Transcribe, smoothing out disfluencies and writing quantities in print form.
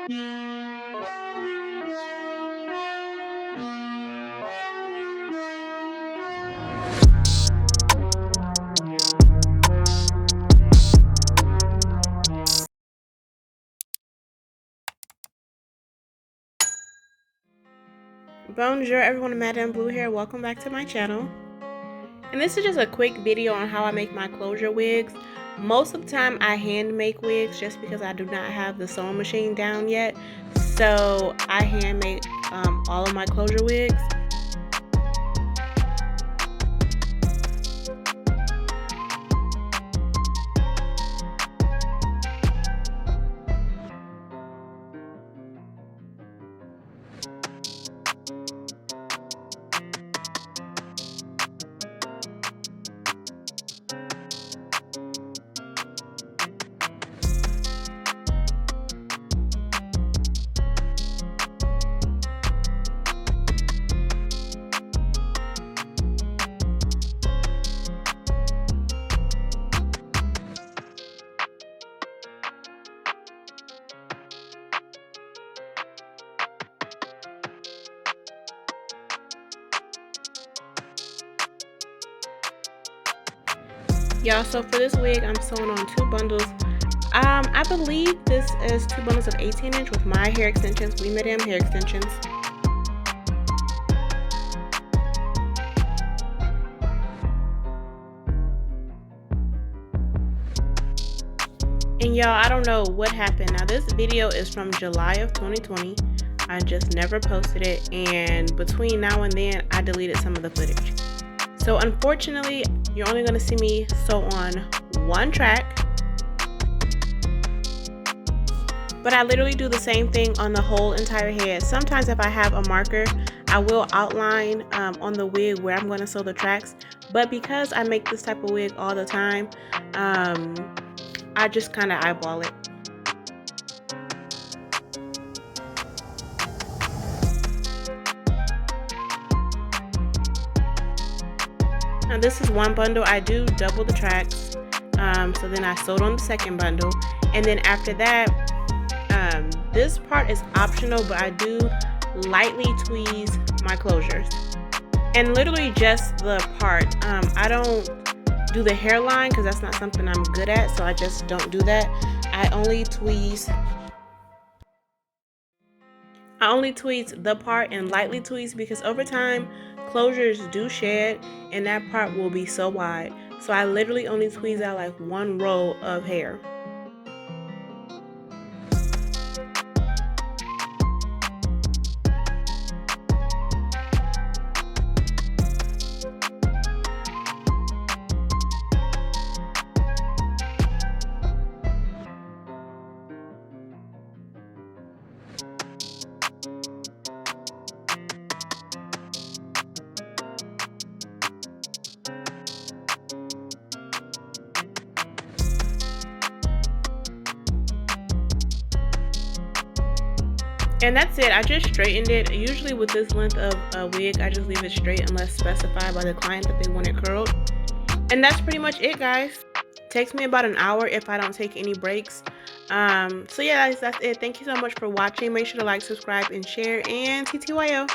Bonjour everyone, Madame Blue here. Welcome back to my channel. And this is just a quick video on how I make my closure wigs. Most of the time I hand make wigs just because I do not have the sewing machine down yet. So I hand make all of my closure wigs. Y'all, so for this wig I'm sewing on 2 bundles. I believe this is 2 bundles of 18-inch with my hair extensions, We Madame hair extensions. And y'all, I don't know what happened. Now this video is from July of 2020. I just never posted it, and between now and then I deleted some of the footage. So unfortunately, you're only going to see me sew on 1 track. But I literally do the same thing on the whole entire head. Sometimes if I have a marker, I will outline on the wig where I'm going to sew the tracks. But because I make this type of wig all the time, I just kind of eyeball it. Now this is 1 bundle. I do double the tracks. So then I sewed on the 2nd bundle. And then after that, this part is optional, but I do lightly tweeze my closures. And literally just the part. I don't do the hairline because that's not something I'm good at, so I just don't do that. I only tweeze the part and lightly tweeze because over time closures do shed and that part will be so wide. So I literally only tweeze out like 1 row of hair. And that's it. I just straightened it. Usually with this length of a wig, I just leave it straight unless specified by the client that they want it curled. And that's pretty much it, guys. It takes me about an hour if I don't take any breaks. So yeah, guys, that's it. Thank you so much for watching. Make sure to like, subscribe, and share. And TTYO.